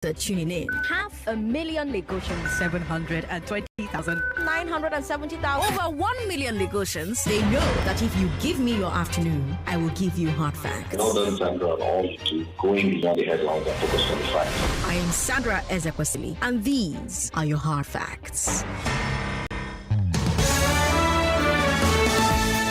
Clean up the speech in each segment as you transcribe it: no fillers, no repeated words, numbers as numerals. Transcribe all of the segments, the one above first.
Tuning in. 500,000 Lagosians. 720,000. 970,000. Over 1 million Lagosians. They know that if you give me your afternoon, I will give you hard facts. Well done, Sandra, on all you do, going beyond the headlines and focus on the facts. I am Sandra Ezekwesili, and these are your hard facts.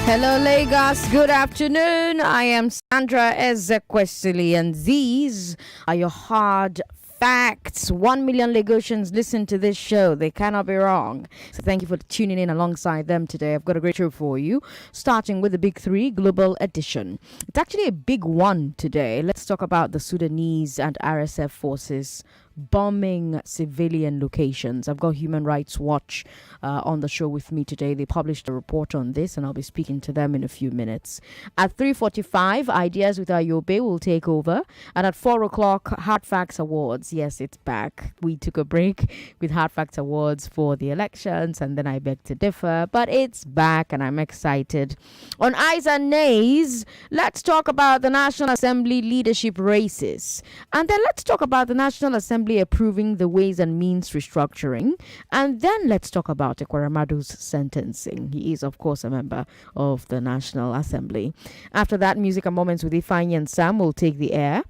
Hello, Lagos. Good afternoon. I am Sandra Ezekwesili, and these are your hard facts. 1 million Lagosians listen to this show. They cannot be wrong. So thank you for tuning in alongside them today. I've got a great show for you, starting with the Big Three Global Edition. It's actually a big one today. Let's talk about the Sudanese and RSF forces bombing civilian locations. I've got Human Rights Watch on the show with me today. They published a report on this, and I'll be speaking to them in a few minutes. At 3:45, Ideas with Ayobe will take over. And at 4 o'clock, Hard Facts Awards. Yes, it's back. We took a break with Hard Facts Awards for the elections, and then I beg to differ. But it's back, and I'm excited. On Ayes and Nays, let's talk about the National Assembly leadership races. And then let's talk about the National Assembly approving the Ways and Means restructuring. And then let's talk about Ekweremadu's sentencing. He is, of course, a member of the National Assembly. After that, Music and Moments with Ifeanyi and Sam will take the air.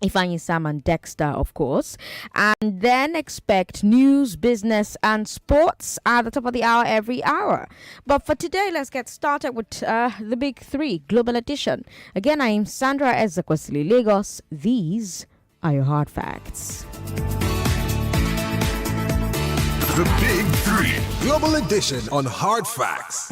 Ifeanyi, Sam and Dexter, of course. And then expect news, business and sports at the top of the hour every hour. But for today, let's get started with the Big Three Global Edition. Again, I am Sandra Ezekwesili, Lagos. These are your hard facts. The Big Three Global Edition on Hard Facts.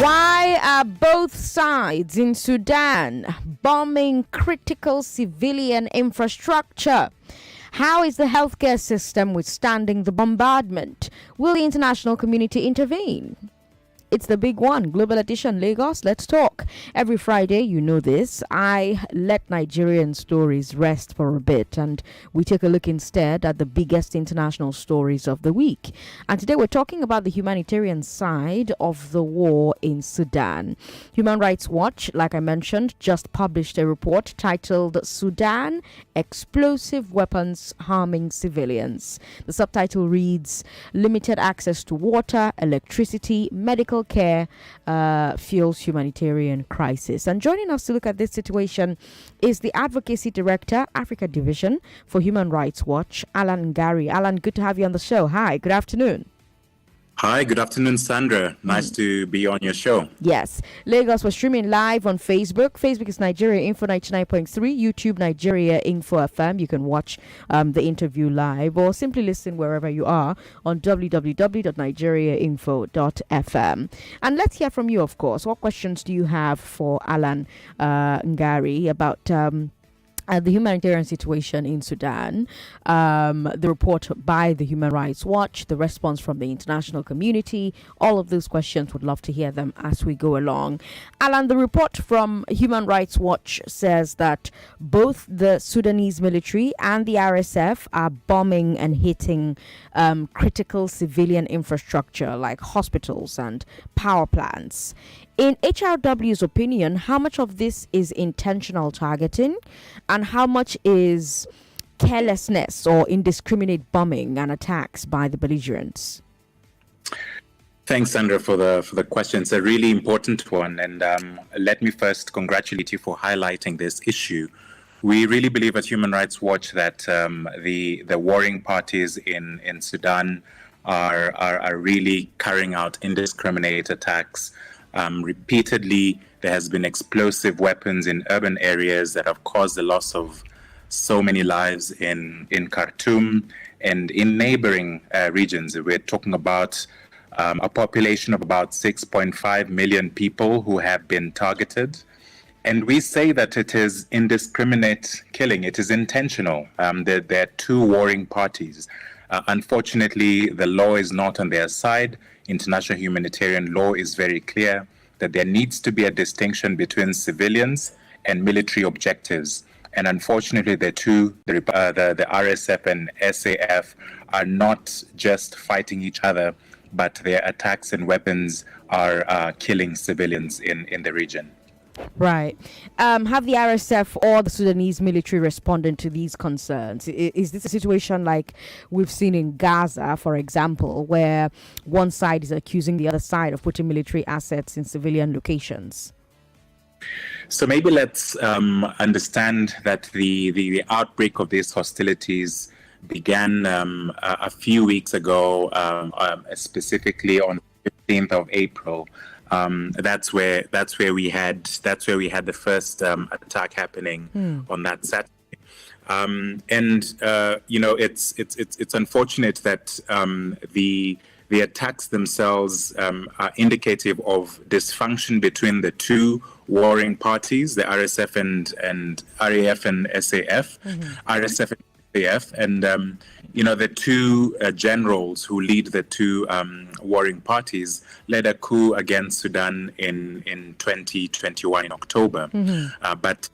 Why are both sides in Sudan bombing critical civilian infrastructure? How is the healthcare system withstanding the bombardment? Will the international community intervene? It's the big one. Global Edition, Lagos. Let's talk. Every Friday, you know this, I let Nigerian stories rest for a bit, and we take a look instead at the biggest international stories of the week. And today we're talking about the humanitarian side of the war in Sudan. Human Rights Watch, like I mentioned, just published a report titled Sudan, Explosive Weapons Harming Civilians. The subtitle reads, Limited Access to Water, Electricity, Medical Care fuels humanitarian crisis. And joining us to look at this situation is the Advocacy Director, Africa Division for Human Rights Watch, Alan Ngari. Alan, good to have you on the show. Hi, good afternoon. Hi, good afternoon, Sandra. Nice to be on your show. Yes. Lagos, we're streaming live on Facebook. Facebook is Nigeria Info 99.3, YouTube Nigeria Info FM. You can watch the interview live or simply listen wherever you are on www.nigeriainfo.fm. And let's hear from you, of course. What questions do you have for Alan Ngari about the humanitarian situation in Sudan, the report by the Human Rights Watch, the response from the international community? All of those questions, would love to hear them as we go along. Alan, the report from Human Rights Watch says that both the Sudanese military and the RSF are bombing and hitting critical civilian infrastructure like hospitals and power plants. In HRW's opinion, how much of this is intentional targeting and how much is carelessness or indiscriminate bombing and attacks by the belligerents? Thanks, Sandra, for the question. It's a really important one. And let me first congratulate you for highlighting this issue. We really believe at Human Rights Watch that the warring parties in Sudan are really carrying out indiscriminate attacks. Repeatedly, there has been explosive weapons in urban areas that have caused the loss of so many lives in Khartoum and in neighboring regions. We're talking about a population of about 6.5 million people who have been targeted. And we say that it is indiscriminate killing. It is intentional. There are two warring parties. Unfortunately, the law is not on their side. International humanitarian law is very clear that there needs to be a distinction between civilians and military objectives. And unfortunately, the RSF and SAF are not just fighting each other, but their attacks and weapons are killing civilians in the region. Right. Have the RSF or the Sudanese military responded to these concerns? Is this a situation like we've seen in Gaza, for example, where one side is accusing the other side of putting military assets in civilian locations? So maybe let's understand that the outbreak of these hostilities began a few weeks ago, specifically on the 15th of April. That's where we had the first attack happening on that Saturday. It's unfortunate that the attacks themselves are indicative of dysfunction between the two warring parties, the RSF and RAF and SAF, RSF and SAF, and the two generals who lead the two warring parties led a coup against Sudan in 2021 in October, but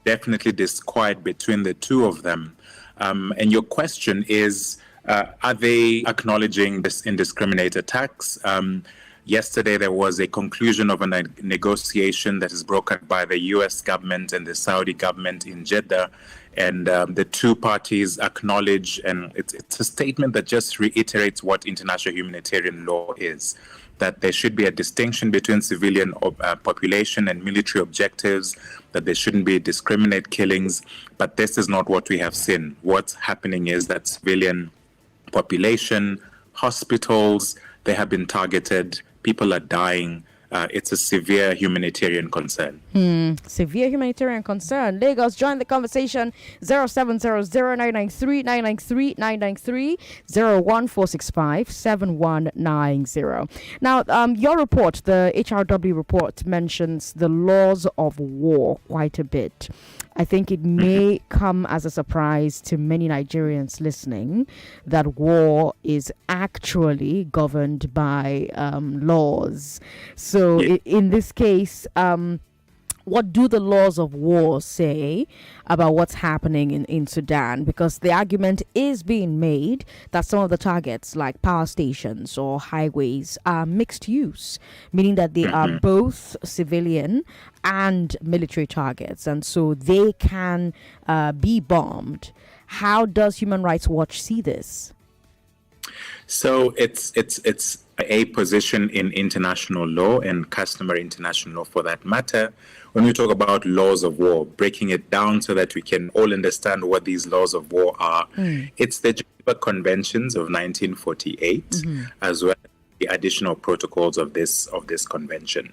definitely disquiet between the two of them. And your question is, are they acknowledging this indiscriminate attacks? Yesterday, there was a conclusion of a negotiation that is brokered by the U.S. government and the Saudi government in Jeddah. And the two parties acknowledge, and it's a statement that just reiterates what international humanitarian law is, that there should be a distinction between civilian population and military objectives, that there shouldn't be discriminate killings. But this is not what we have seen. What's happening is that civilian population, hospitals, they have been targeted, people are dying. It's a severe humanitarian concern. Severe humanitarian concern. Lagos, join the conversation. 0700-993-993-993 01465-7190. Now, your report, the HRW report, mentions the laws of war quite a bit. I think it may come as a surprise to many Nigerians listening that war is actually governed by laws. So in this case, what do the laws of war say about what's happening in Sudan? Because the argument is being made that some of the targets, like power stations or highways, are mixed use, meaning that they are both civilian and military targets, and so they can be bombed. How does Human Rights Watch see this? So it's a position in international law and customary international law for that matter. When we talk about laws of war, breaking it down so that we can all understand what these laws of war are, it's the Geneva Conventions of 1948, as well as the additional protocols of this convention.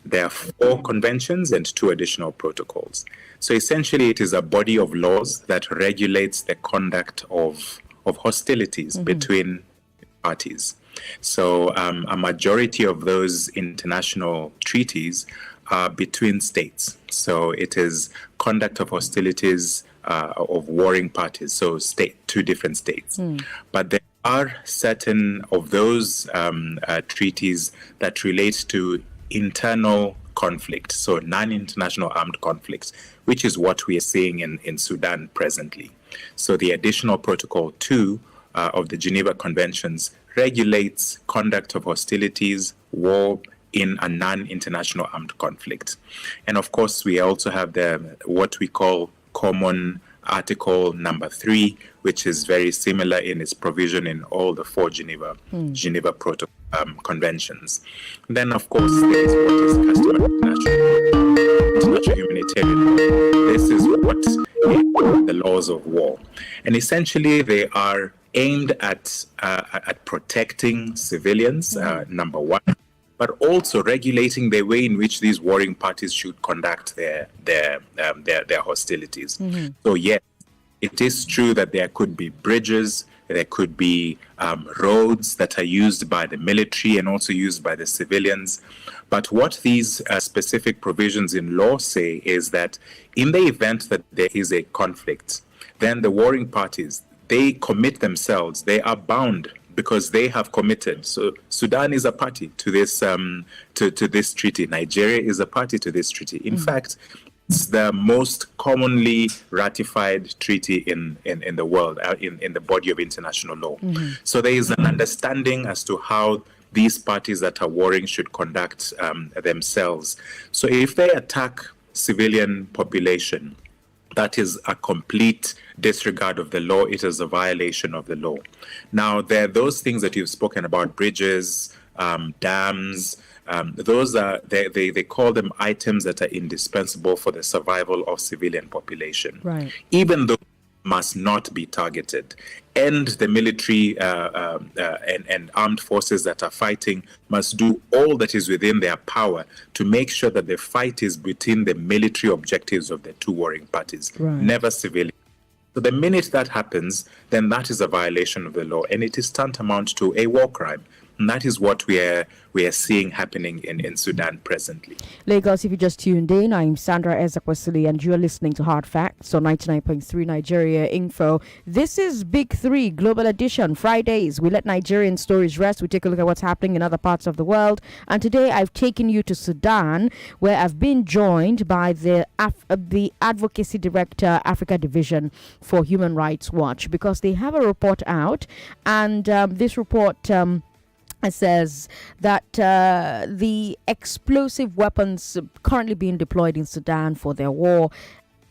There are 4 conventions and 2 additional protocols. So essentially, it is a body of laws that regulates the conduct of hostilities between parties. So a majority of those international treaties are between states. So it is conduct of hostilities of warring parties, so two different states. But there are certain of those treaties that relate to internal conflict, so non-international armed conflicts, which is what we are seeing in Sudan presently. So the additional Protocol 2 of the Geneva Conventions regulates conduct of hostilities, war in a non-international armed conflict. And of course, we also have what we call Common Article number 3, which is very similar in its provision in all the 4 Geneva Protocol conventions. Then, of course, there is what is customary international humanitarian law. This is what is the laws of war, and essentially they are aimed at protecting civilians, number 1, but also regulating the way in which these warring parties should conduct their hostilities. So yes, it is true that there could be bridges, there could be roads that are used by the military and also used by the civilians. But what these specific provisions in law say is that in the event that there is a conflict, then the warring parties, they commit themselves, they are bound because they have committed. So Sudan is a party to this to this treaty. Nigeria is a party to this treaty. In fact, it's the most commonly ratified treaty in the world, in the body of international law. So there is an understanding as to how these parties that are warring should conduct themselves. So if they attack civilian population, that is a complete disregard of the law. It is a violation of the law. Now, there are those things that you've spoken about, bridges, dams. Those are, they call them items that are indispensable for the survival of civilian population. Right. Even though must not be targeted. And the military and armed forces that are fighting must do all that is within their power to make sure that the fight is within the military objectives of the two warring parties, never civilian. So the minute that happens, then that is a violation of the law, and it is tantamount to a war crime. And that is what we are seeing happening in Sudan presently. Lagos, if you just tuned in, I'm Sandra Ezekwesili, and you're listening to Hard Facts on 99.3 Nigeria Info. This is Big Three Global Edition. Fridays, we let Nigerian stories rest. We take a look at what's happening in other parts of the world. And today, I've taken you to Sudan, where I've been joined by the Advocacy Director, Africa Division for Human Rights Watch, because they have a report out, and this report it says that the explosive weapons currently being deployed in Sudan for their war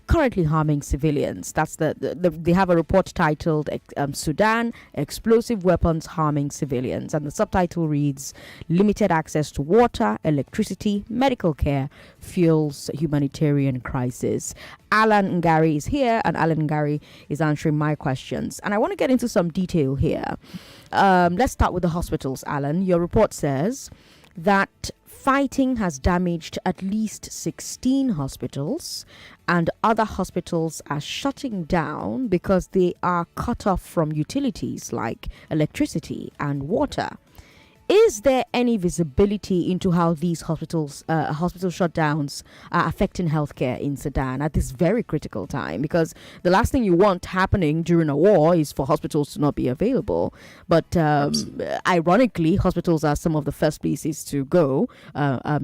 currently harming civilians. That's they have a report titled Sudan, Explosive Weapons Harming Civilians, and the subtitle reads, Limited Access to Water, Electricity, Medical Care Fuels Humanitarian Crisis. Alan Ngari is here, and Alan Ngari is answering my questions, and I want to get into some detail here. Let's start with the hospitals. Alan, your report says that fighting has damaged at least 16 hospitals, and other hospitals are shutting down because they are cut off from utilities like electricity and water. Is there any visibility into how these hospital shutdowns are affecting healthcare in Sudan at this very critical time? Because the last thing you want happening during a war is for hospitals to not be available. But ironically, hospitals are some of the first places to go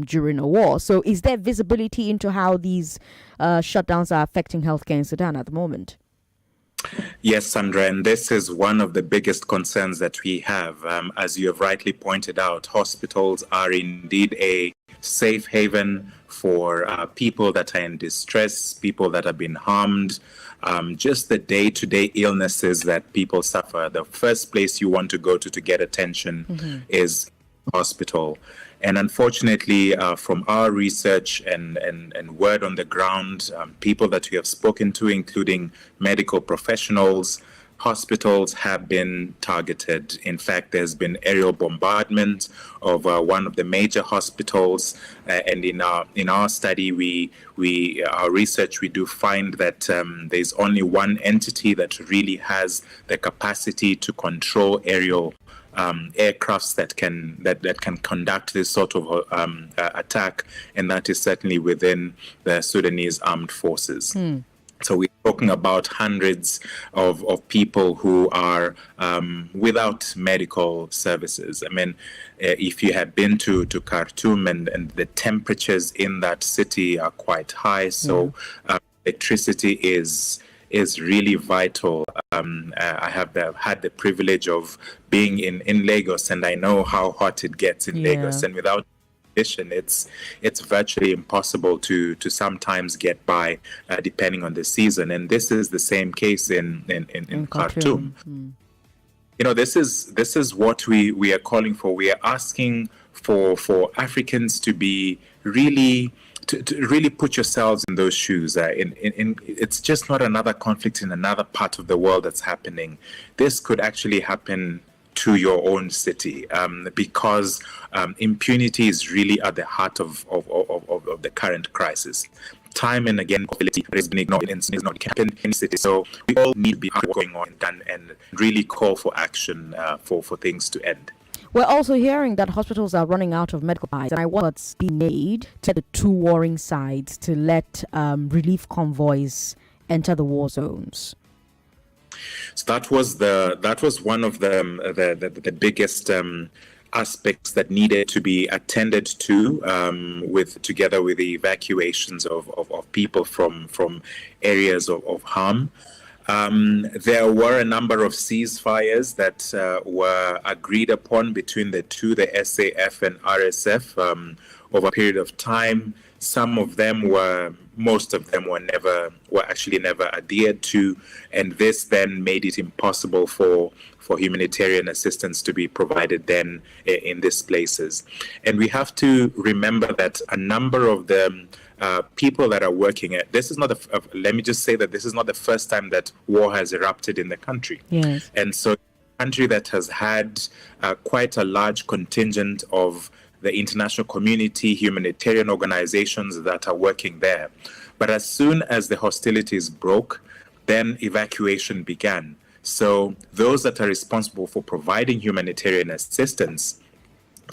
during a war. So is there visibility into how these shutdowns are affecting healthcare in Sudan at the moment? Yes, Sandra, and this is one of the biggest concerns that we have. As you have rightly pointed out, hospitals are indeed a safe haven for people that are in distress, people that have been harmed, just the day-to-day illnesses that people suffer. The first place you want to go to get attention is hospital. And unfortunately, from our research and word on the ground, people that we have spoken to, including medical professionals, hospitals have been targeted. In fact, there's been aerial bombardment of one of the major hospitals. And in our study, our research, we do find that there's only one entity that really has the capacity to control aerial aircrafts that can conduct this sort of attack, and that is certainly within the Sudanese armed forces. So we're talking about hundreds of people who are without medical services. I mean, if you have been to Khartoum, and the temperatures in that city are quite high, so electricity is really vital. I have had the privilege of being in Lagos, and I know how hot it gets in Lagos, and without electricity, it's virtually impossible to sometimes get by, depending on the season. And this is the same case in Khartoum. You know, this is what we are calling for. We are asking for Africans to be really to really put yourselves in those shoes. It's just not another conflict in another part of the world that's happening. This could actually happen to your own city, because impunity is really at the heart of the current crisis. Time and again, has been ignored and is not happen in cities. So we all need to be going on and really call for action for things to end. We're also hearing that hospitals are running out of medical supplies, and I want what's being made to the two warring sides to let relief convoys enter the war zones. So that was one of the biggest aspects that needed to be attended to, together with the evacuations of people from areas of harm. There were a number of ceasefires that were agreed upon between the two, the SAF and RSF, over a period of time. Most of them were actually never adhered to, and this then made it impossible for humanitarian assistance to be provided then in these places. And we have to remember that a number of the people that are working at this is not let me just say that this is not the first time that war has erupted in the country. Yes. And so, a country that has had quite a large contingent of the international community, humanitarian organizations that are working there. But as soon as the hostilities broke, then evacuation began. So those that are responsible for providing humanitarian assistance,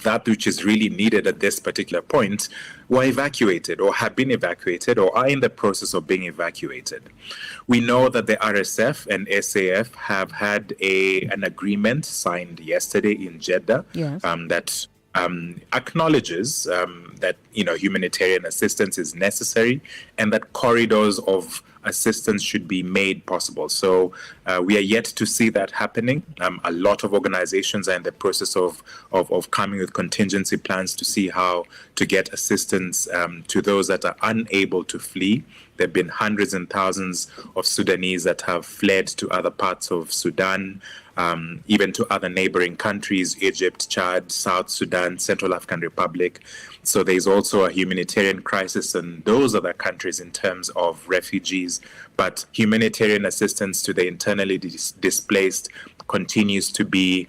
that which is really needed at this particular point, were evacuated or have been evacuated or are in the process of being evacuated. We know that the RSF and SAF have had an agreement signed yesterday in Jeddah. Yes. That acknowledges that humanitarian assistance is necessary and that corridors of assistance should be made possible. So we are yet to see that happening. A lot of organizations are in the process of coming with contingency plans to see how to get assistance to those that are unable to flee. There have been hundreds and thousands of Sudanese that have fled to other parts of Sudan, even to other neighboring countries, Egypt, Chad, South Sudan, Central African Republic. So there's also a humanitarian crisis in those other countries in terms of refugees. But humanitarian assistance to the internally displaced continues to be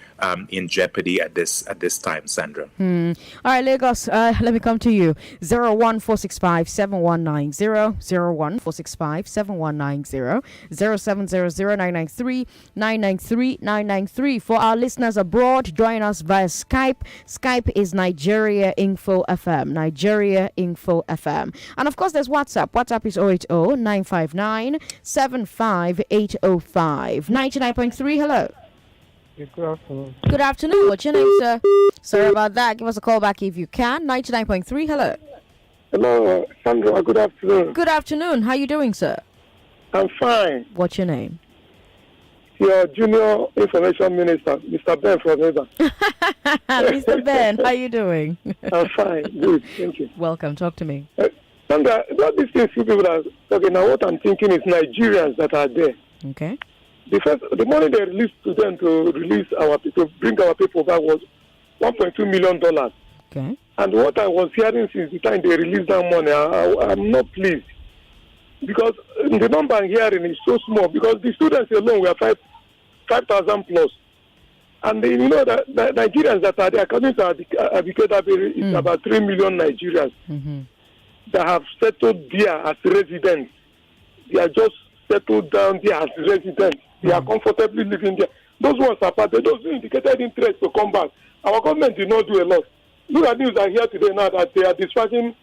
in jeopardy at this time, Sandra. All right, Lagos, let me come to you. 014657190, 014657190, 0700993993. For our listeners abroad, join us via Skype. Skype is Nigeria Info FM, Nigeria Info FM. And of course, there's WhatsApp. WhatsApp is 080-959-75805. 99.3, hello. Good afternoon. Good afternoon. What's your name, sir? Sorry about that. Give us a call back if you can. 99.3, hello. Hello, Sandra. Good afternoon. Good afternoon. How you doing, sir? I'm fine. What's your name? Your junior information minister, Mr. Ben from Eva. Mr. Ben, how you doing? I'm fine. Good. Thank you. Welcome. Talk to me. Sandra, about these things you people are talking now, what I'm thinking is Nigerians that are there. Okay. The money they released to them to release our people, bring our people back was $1.2 million. Okay. And what I was hearing since the time they released that money, I'm not pleased. Because the number I'm hearing is so small, because the students alone were 5,000 plus. And you know that the Nigerians that are there, according to Abike Dabiri, it's about 3 million Nigerians that have settled there as residents. They are just settled down there as residents. They are comfortably living there. Those ones are part. Those who indicated interest to come back. Our government did not do a lot. Look at news I hear today now that they are dispatching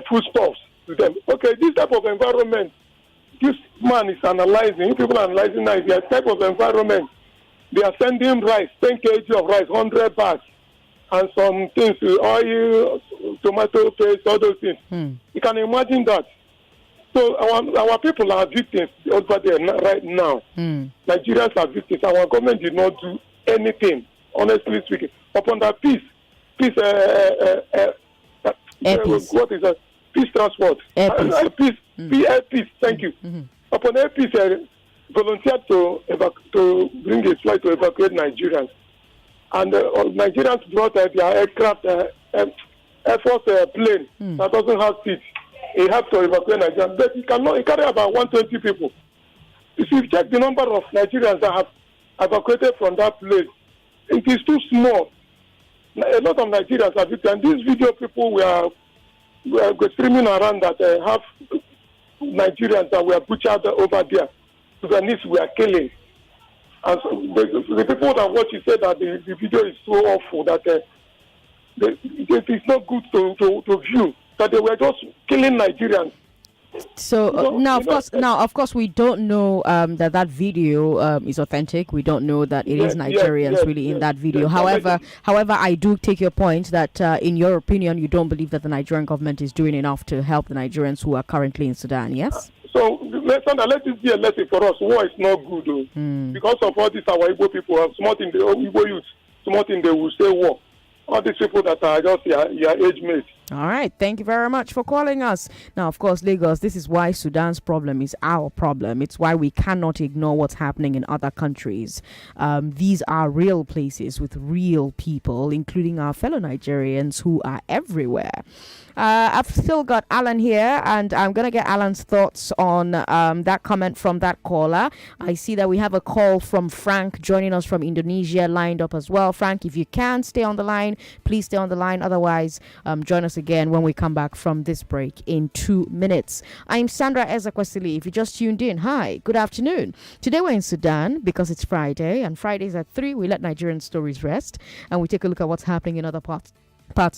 foodstuffs to them. Okay, this type of environment, this man is analyzing. People are analyzing now. The type of environment, they are sending rice, 10 kg of rice, 100 bags, and some things, oil, tomato paste, all those things. You can imagine that. So our people are victims over there right now. Nigerians are victims. Our government did not do anything, honestly speaking. Upon that peace, what is that? Peace transport. Peace. Thank you. Upon air peace, volunteered to bring a flight to evacuate Nigerians, and Nigerians brought their aircraft, Air Force plane that doesn't have seats. It helps to evacuate Nigerians, but it carry about 120 people. If you check the number of Nigerians that have evacuated from that place, it is too small. A lot of Nigerians are victims. And these video people were streaming around that have Nigerians that were butchered over there. Sudanese were killing. And so the people that watch it said that the video is so awful that it is not good to view. That they were just killing Nigerians. So now, of course, we don't know that video is authentic. We don't know that it is Nigerians in that video. However, I do take your point that, in your opinion, you don't believe that the Nigerian government is doing enough to help the Nigerians who are currently in Sudan. Yes. So Sandra, let this be a lesson for us. War is not good, because of all this, our Igbo people are smart in the Igbo youth, smart in they will say war. All these people that are just your age mates. All right. Thank you very much for calling us. Now, of course, Lagos, this is why Sudan's problem is our problem. It's why we cannot ignore what's happening in other countries. These are real places with real people, including our fellow Nigerians who are everywhere. I've still got Alan here, and I'm going to get Alan's thoughts on that comment from that caller. I see that we have a call from Frank joining us from Indonesia lined up as well. Frank, if you can stay on the line, please stay on the line. Otherwise, join us again when we come back from this break in 2 minutes. I'm Sandra Ezekwesili. If you just tuned in, hi, good afternoon. Today we're in Sudan because it's Friday, and Fridays at 3 we let Nigerian stories rest, and we take a look at what's happening in other parts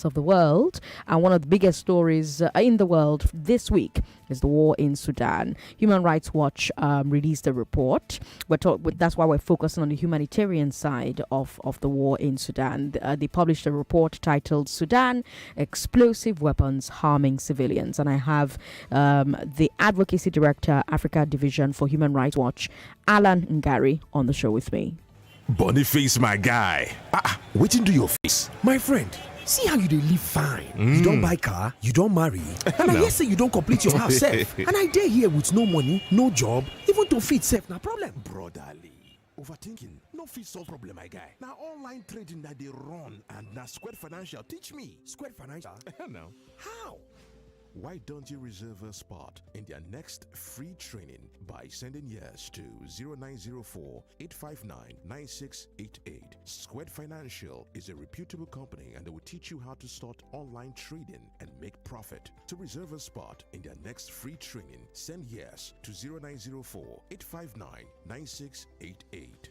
of the world. And one of the biggest stories in the world this week is the war in Sudan. Human Rights Watch released a report. That's why we're focusing on the humanitarian side of the war in Sudan. They published a report titled Sudan, Explosive Weapons Harming Civilians. And I have the Advocacy Director, Africa Division for Human Rights Watch, Alan Ngari, on the show with me. Boniface, my guy. Waiting do your face, my friend. See how you dey live fine. You don't buy car, you don't marry, and I hear say you don't complete your house self. And I dey here with no money, no job, even to feed self na problem. Brotherly, overthinking no fit solve problem, my guy. Now online trading that they run, and now Square Financial teach me. Square Financial? No. How? Why don't you reserve a spot in their next free training by sending yes to 0904-859-9688. Squared Financial is a reputable company, and they will teach you how to start online trading and make profit. To reserve a spot in their next free training, send yes to 0904-859-9688.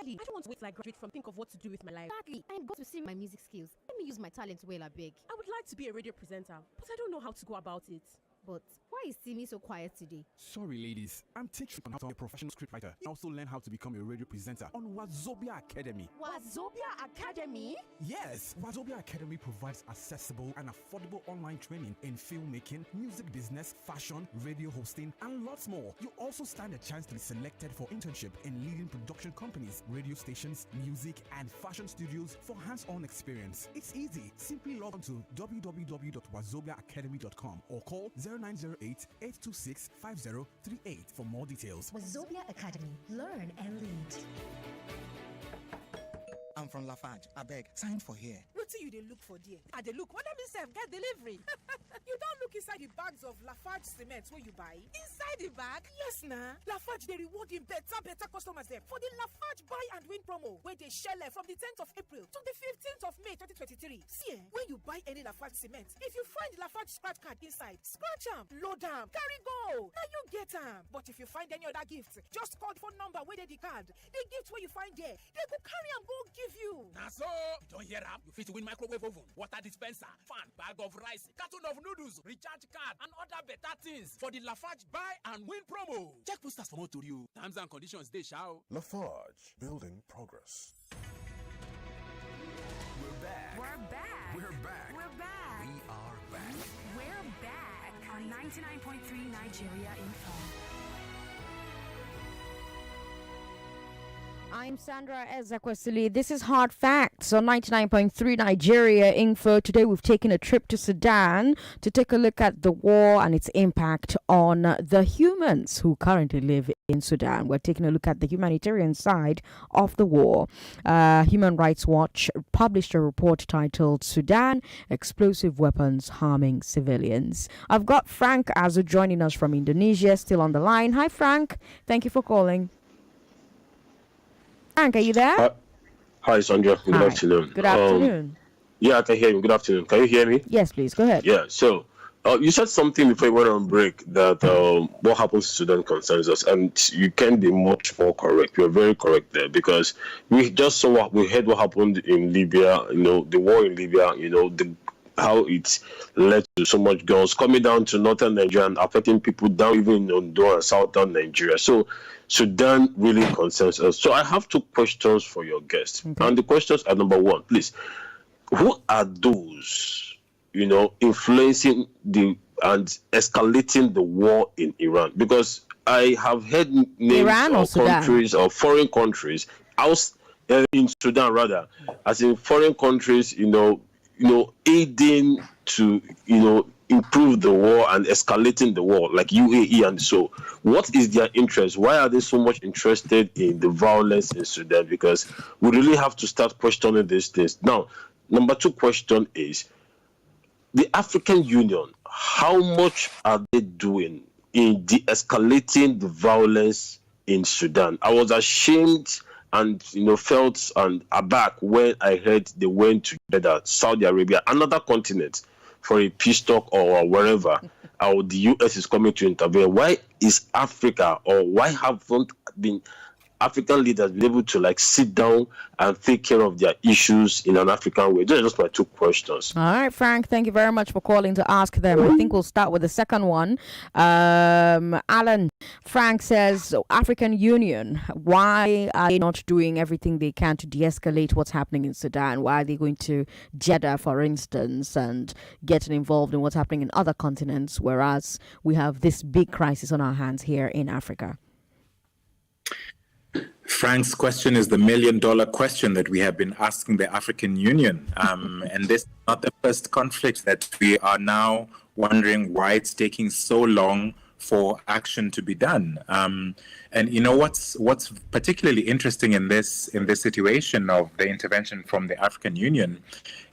I don't want to wait till I graduate from think of what to do with my life. Exactly. I'm going to see my music skills. Let me use my talent well, I beg. I would like to be a radio presenter, but I don't know how to go about it. But why is Timmy so quiet today? Sorry, ladies. I'm teaching on how to be a professional scriptwriter. I also learn how to become a radio presenter on Wazobia Academy. Wazobia Academy? Yes, Wazobia Academy provides accessible and affordable online training in filmmaking, music business, fashion, radio hosting, and lots more. You also stand a chance to be selected for internship in leading production companies, radio stations, music, and fashion studios for hands-on experience. It's easy. Simply log on to www.wazobiaacademy.com or call 0908-826-5038 for more details. Wazobia Academy. Learn and lead. I'm from Lafarge. I beg, sign for here. What do you look for there? I dey look. What am I say? Get delivery. You don't look inside the bags of Lafarge cement where you buy. Inside the bag? Yes, nah. Lafarge they rewarding better customers there for the Lafarge buy and win promo where they shell from the 10th of April to the 15th of May 2023. See, when you buy any Lafarge cement, if you find Lafarge scratch card inside, scratch am, load am, carry go. Now you get am. But if you find any other gift, just call the phone number where they the card. The gift where you find there, they go carry am go give you. Now so, you don't hear am? You fit to win microwave oven, water dispenser, fan, bag of rice, carton of noodles, recharge card, and other better things for the Lafarge buy and win promo. Check posters for more to you. Terms and conditions they shall. Lafarge, building progress. We're back. We're back. We are back. We're back on 99.3 Nigeria Info. I'm Sandra Ezekwesili. This is Hard Facts on 99.3 Nigeria Info. Today we've taken a trip to Sudan to take a look at the war and its impact on the humans who currently live in Sudan. We're taking a look at the humanitarian side of the war. Human Rights Watch published a report titled Sudan, Explosive Weapons Harming Civilians. I've got Frank Azu joining us from Indonesia, still on the line. Hi, Frank. Thank you for calling. Frank, are you there? Hi, Sandra. Good afternoon. Good afternoon. Yeah, I can hear you. Good afternoon. Can you hear me? Yes, please. Go ahead. Yeah, so you said something before you went on break that what happens to Sudan concerns us, and you can be much more correct. You're very correct there, because we just saw we heard what happened in Libya, the war in Libya, how it led to so much guns coming down to northern Nigeria and affecting people down even in Ondo and southern Nigeria. So Sudan really concerns us. So I have two questions for your guest. Okay. And the questions are, number one, please, who are those, influencing the and escalating the war in Iran? Because I have heard names Iran or of Sudan? countries or foreign countries in Sudan rather, as in foreign countries, aiding to improve the war and escalating the war, like UAE and so. What is their interest? Why are they so much interested in the violence in Sudan? Because we really have to start questioning these things. Now, number 2 question is the African Union. How much are they doing in de-escalating the violence in Sudan? I was ashamed and felt and aback when I heard they went together, Saudi Arabia, another continent, for a peace talk or wherever, or the US is coming to intervene. Why is Africa, or why haven't been African leaders been able to sit down and take care of their issues in an African way? Those are just my 2 questions. All right, Frank, thank you very much for calling to ask them. I think we'll start with the second one. Alan, Frank says, African Union, why are they not doing everything they can to de-escalate what's happening in Sudan? Why are they going to Jeddah, for instance, and getting involved in what's happening in other continents, whereas we have this big crisis on our hands here in Africa? Frank's question is the $1 million question that we have been asking the African Union. And this is not the first conflict that we are now wondering why it's taking so long for action to be done. And what's particularly interesting in this situation of the intervention from the African Union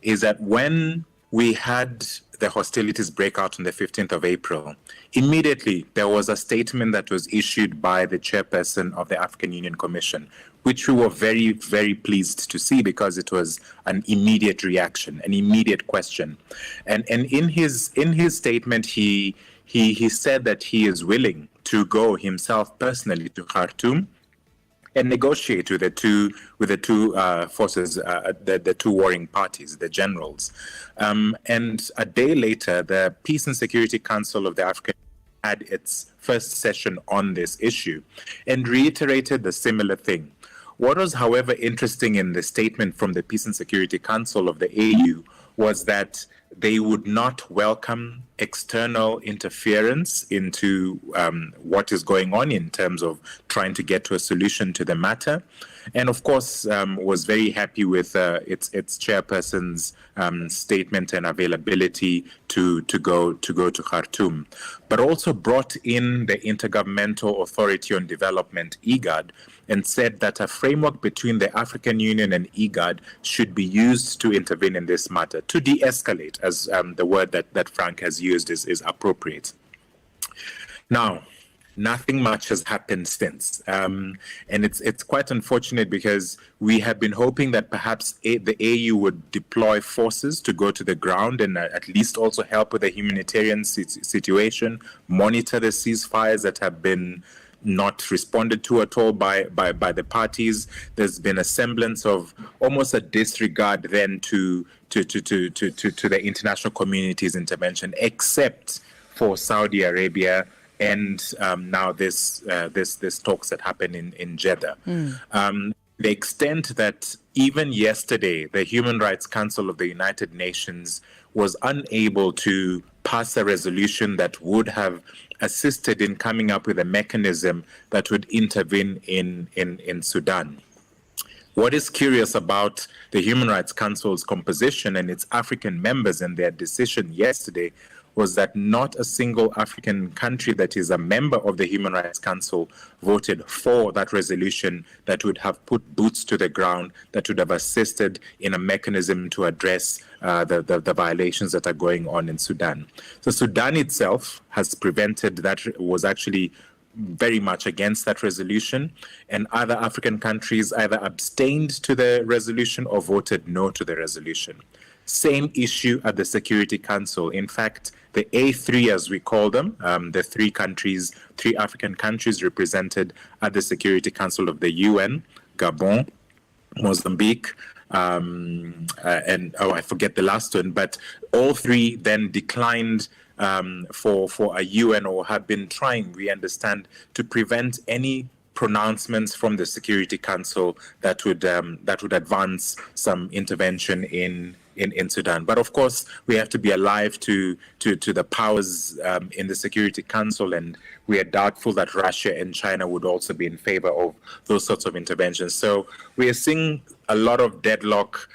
is that when we had the hostilities break out on the 15th of April, immediately there was a statement that was issued by the chairperson of the African Union Commission, which we were very, very pleased to see because it was an immediate reaction, an immediate question. And in his statement, he said that he is willing to go himself personally to Khartoum and negotiate with the two forces, the 2 warring parties, the generals. And a day later, the Peace and Security Council of the African Union had its first session on this issue and reiterated the similar thing. What was, however, interesting in the statement from the Peace and Security Council of the AU was that they would not welcome external interference into what is going on in terms of trying to get to a solution to the matter. And of course, was very happy with its chairperson's statement and availability to go to Khartoum, but also brought in the Intergovernmental Authority on Development, IGAD, and said that a framework between the African Union and IGAD should be used to intervene in this matter, to de-escalate, as the word that Frank has used is appropriate. Now, nothing much has happened since. And it's quite unfortunate because we have been hoping that perhaps the AU would deploy forces to go to the ground and at least also help with the humanitarian situation, monitor the ceasefires that have been not responded to at all by the parties. There's been a semblance of almost a disregard then to the international community's intervention, except for Saudi Arabia and now this talks that happened in Jeddah. The extent that even yesterday, the Human Rights Council of the United Nations was unable to pass a resolution that would have assisted in coming up with a mechanism that would intervene in Sudan. What is curious about the Human Rights Council's composition and its African members and their decision yesterday was that not a single African country that is a member of the Human Rights Council voted for that resolution that would have put boots to the ground, that would have assisted in a mechanism to address the violations that are going on in Sudan. So Sudan itself has prevented that, was actually very much against that resolution, and other African countries either abstained to the resolution or voted no to the resolution. Same issue at the Security Council. In fact, the A3, as we call them, the three African countries represented at the Security Council of the UN, Gabon, Mozambique, and I forget the last one, but all three then declined for a UN, or have been trying, we understand, to prevent any pronouncements from the Security Council that would advance some intervention in in Sudan. But of course, we have to be alive to the powers in the Security Council, and we are doubtful that Russia and China would also be in favor of those sorts of interventions. So we are seeing a lot of deadlock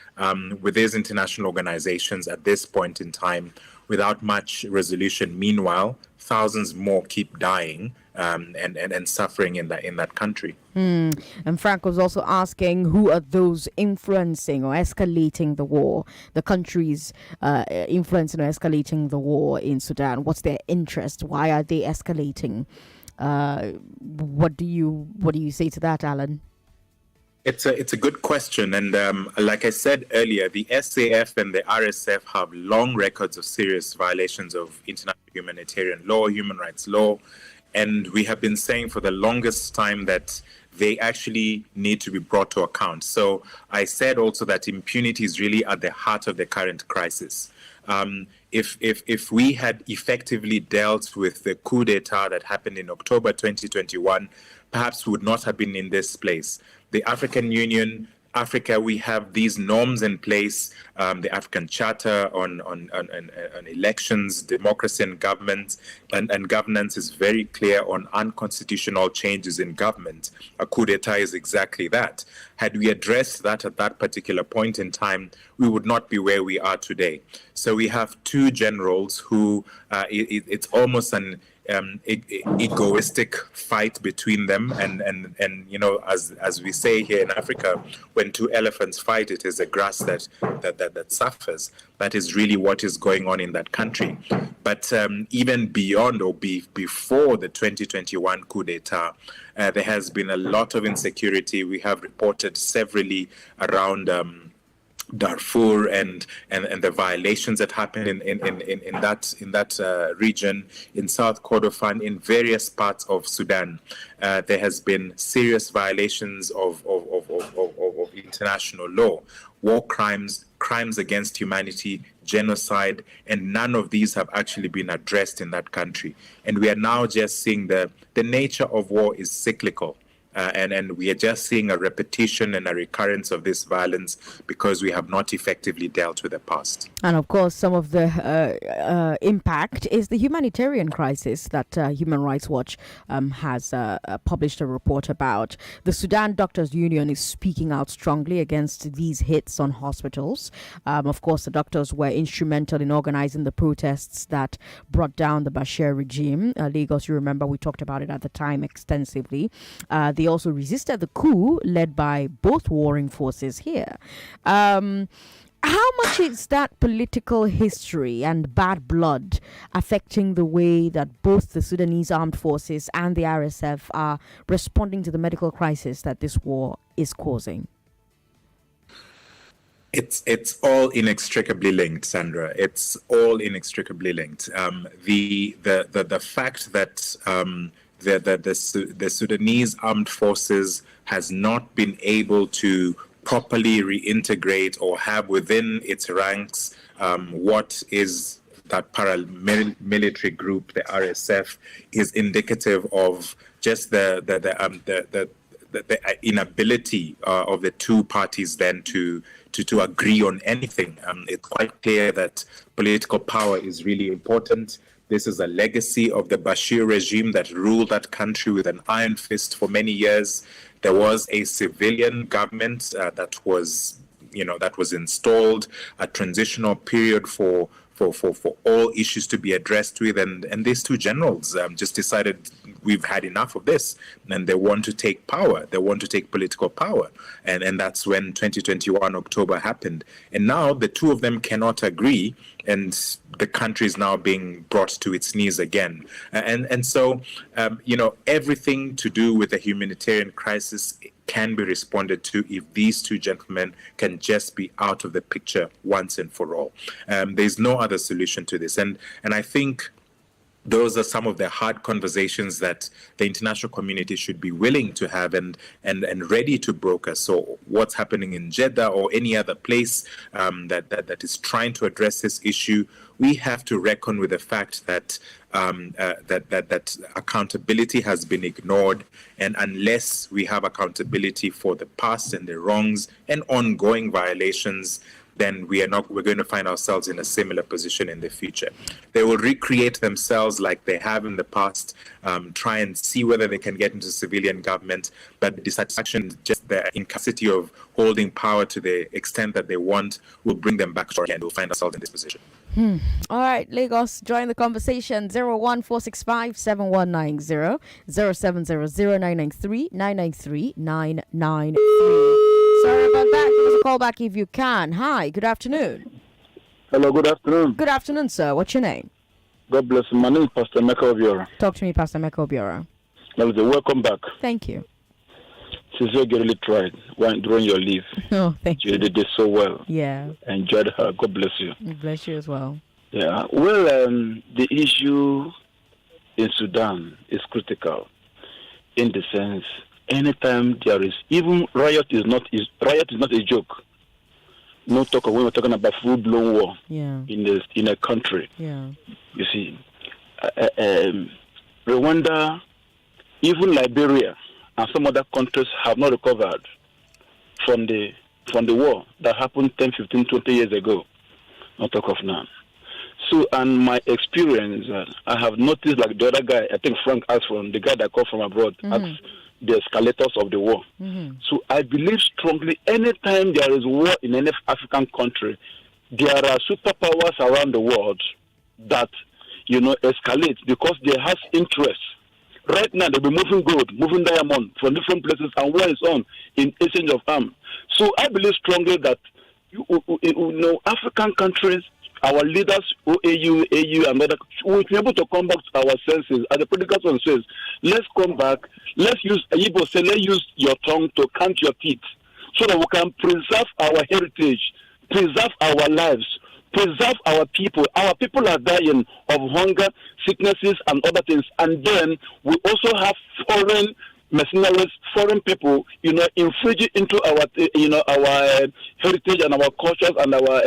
with these international organizations at this point in time, without much resolution. Meanwhile, thousands more keep dying and suffering in that country. And Frank was also asking, who are those influencing or escalating the war? The countries influencing or escalating the war in Sudan. What's their interest? Why are they escalating? What do you say to that, Alan? It's a good question, and like I said earlier, the SAF and the RSF have long records of serious violations of international humanitarian law, human rights law, and we have been saying for the longest time that they actually need to be brought to account. So I said also that impunity is really at the heart of the current crisis. If we had effectively dealt with the coup d'etat that happened in October 2021, perhaps we would not have been in this place. The African Union, Africa, we have these norms in place, the African Charter on elections, democracy and government, and governance is very clear on unconstitutional changes in government. A coup d'etat is exactly that. Had we addressed that at that particular point in time, we would not be where we are today. So we have two generals who, it's almost an egoistic fight between them, and you know, as we say here in Africa, when two elephants fight, it is the grass that suffers. That is really what is going on in that country. But even beyond or before the 2021 coup d'etat, there has been a lot of insecurity. We have reported severally around Darfur and the violations that happened in that region, in South Kordofan, in various parts of Sudan. There has been serious violations of international law, war crimes, crimes against humanity, genocide, and none of these have actually been addressed in that country. And we are now just seeing the nature of war is cyclical. And we are just seeing a repetition and a recurrence of this violence because we have not effectively dealt with the past. And of course, some of the impact is the humanitarian crisis that Human Rights Watch has published a report about. The Sudan Doctors Union is speaking out strongly against these hits on hospitals. Of course, the doctors were instrumental in organizing the protests that brought down the Bashir regime. Lagos, you remember, we talked about it at the time extensively. They also resisted the coup led by both warring forces here. How much is that political history and bad blood affecting the way that both the Sudanese armed forces and the RSF are responding to the medical crisis that this war is causing? It's all inextricably linked, Sandra. It's all inextricably linked. The fact that the Sudanese armed forces has not been able to properly reintegrate or have within its ranks what is that paramilitary group, the RSF, is indicative of just the inability of the two parties then to agree on anything. It's quite clear that political power is really important. This is a legacy of the Bashir regime that ruled that country with an iron fist for many years. There was a civilian government that was installed, a transitional period for all issues to be addressed with, and these two generals just decided we've had enough of this, and they want to take power. They want to take political power, and that's when 2021 October happened. And now the two of them cannot agree, and the country is now being brought to its knees again. And so everything to do with the humanitarian crisis can be responded to if these two gentlemen can just be out of the picture once and for all. There's no other solution to this. And I think those are some of the hard conversations that the international community should be willing to have and ready to broker. So what's happening in Jeddah or any other place that is trying to address this issue, we have to reckon with the fact that that accountability has been ignored, and unless we have accountability for the past and the wrongs and ongoing violations, then we're going to find ourselves in a similar position in the future. They will recreate themselves like they have in the past, try and see whether they can get into civilian government, but the dissatisfaction, just the incapacity of holding power to the extent that they want, will bring them back to and we'll find ourselves in this position. All right, Lagos, join the conversation. 01465 7190 0700 993 Sorry about that. Give us a call back if you can. Hi, good afternoon. Hello, good afternoon. Good afternoon, sir. What's your name? God bless you. My name is Pastor Meko Obiora. Talk to me, Pastor Meko Obiora. Welcome back. Thank you. Since you really tried during your leave. Oh, thank you. You did so well. Yeah. Enjoyed her. God bless you. Bless you as well. Yeah. Well, the issue in Sudan is critical in the sense anytime there is even riot is not a joke. No talk of when we're talking about full-blown war in a country. Yeah. You see, Rwanda, even Liberia, and some other countries have not recovered from the war that happened 10, 15, 20 years ago. Not talk of now. So, and my experience, I have noticed, like the other guy, I think Frank asked from the guy that came from abroad, asked the escalators of the war. So I believe strongly anytime there is war in any African country, there are superpowers around the world that, escalate because they have interests. Right now, they'll be moving gold, moving diamond from different places, and war is on in exchange of arms. So I believe strongly that, African countries, our leaders, OAU, AU, and other, will be able to come back to our senses. As the predicate one says, let's come back. Let's use, Igbo say, let's use your tongue to count your teeth so that we can preserve our heritage, preserve our lives, preserve our people. Our people are dying of hunger, sicknesses, and other things. And then we also have foreign mercenaries, foreign people, infringing into our, our heritage and our cultures and our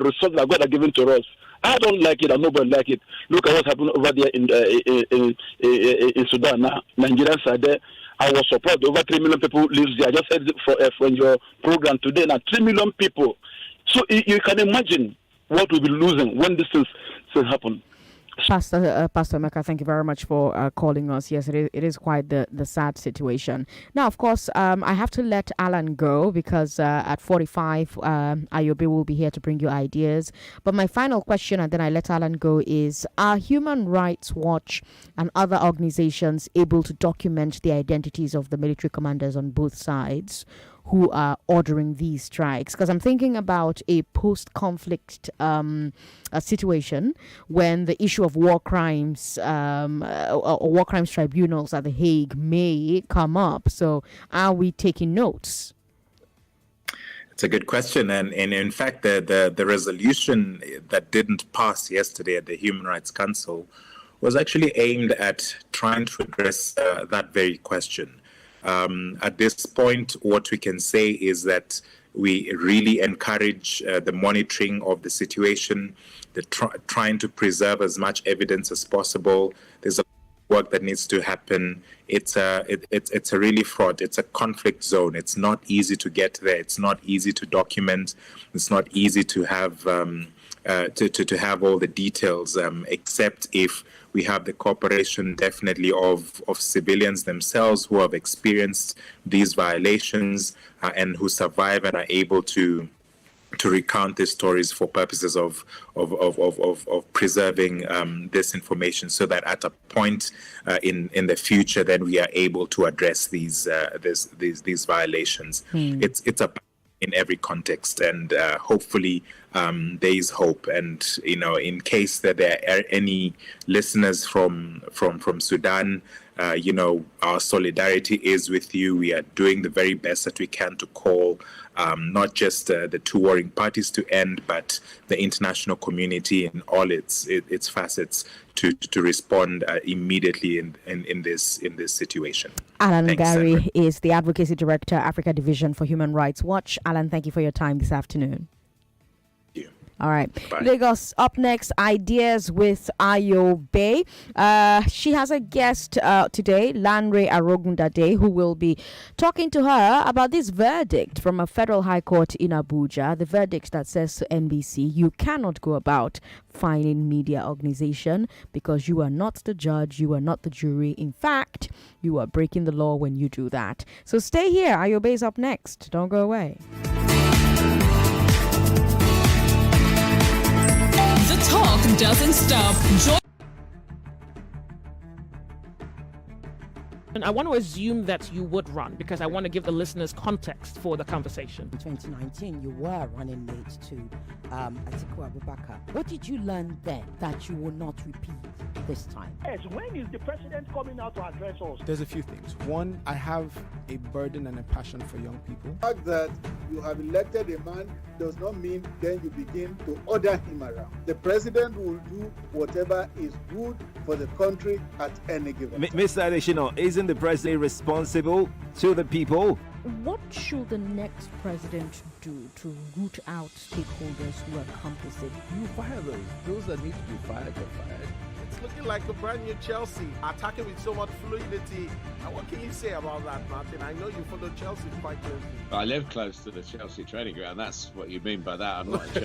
resources that God has given to us. I don't like it, and nobody like it. Look at what's happening over there in Sudan now. Nigerians are there. I was surprised. Over 3 million people live there. I just heard it from your program today. Now 3 million people. So you can imagine what we'll be losing when this things happen. Pastor Mecca, thank you very much for calling us. Yes, it is quite the sad situation. Now, of course, I have to let Alan go because at 45, Ayobe will be here to bring you ideas. But my final question, and then I let Alan go, is are Human Rights Watch and other organizations able to document the identities of the military commanders on both sides who are ordering these strikes? Because I'm thinking about a post-conflict situation when the issue of war crimes or war crimes tribunals at The Hague may come up. So are we taking notes? It's a good question. And in fact, the resolution that didn't pass yesterday at the Human Rights Council was actually aimed at trying to address that very question. At this point, what we can say is that we really encourage the monitoring of the situation, trying to preserve as much evidence as possible. There's a work that needs to happen. It's a really fraught. It's a conflict zone. It's not easy to get there. It's not easy to document. It's not easy to have to have all the details, except if we have the cooperation definitely of civilians themselves who have experienced these violations and who survive and are able to recount these stories for purposes of preserving this information, so that at a point in the future, then we are able to address these violations. It's a in every context, and hopefully there is hope. And in case that there are any listeners from Sudan, our solidarity is with you. We are doing the very best that we can to call not just the two warring parties to end, but the international community in all its facets to respond immediately in this situation. Alan Thanks, Gary Sandra. is the Advocacy Director, Africa Division for Human Rights Watch. Alan, thank you for your time this afternoon. All right. Bye. Lagos up next, Ideas with Ayo Bay. She has a guest today, Lanre Arogundade, who will be talking to her about this verdict from a federal high court in Abuja. The verdict that says to NBC, you cannot go about fining media organization because you are not the judge, you are not the jury. In fact, you are breaking the law when you do that. So stay here. Ayo Bay is up next. Don't go away. The talk doesn't stop. And I want to assume that you would run because I want to give the listeners context for the conversation. In 2019, you were running mate to Atiku Abubakar. What did you learn then that you will not repeat this time? Yes, when is the president coming out to address us? There's a few things. One, I have a burden and a passion for young people. The fact that you have elected a man does not mean then you begin to order him around. The president will do whatever is good for the country at any given time. Mr. Adeshino, isn't the president responsible to the people? What should the next president do to root out stakeholders who are complicit? You fire those. Those that need to be fired are fired. It's looking like the brand new Chelsea, attacking with so much fluidity. And what can you say about that, Martin? I know you follow Chelsea quite closely. I live close to the Chelsea training ground. That's what you mean by that. I'm not a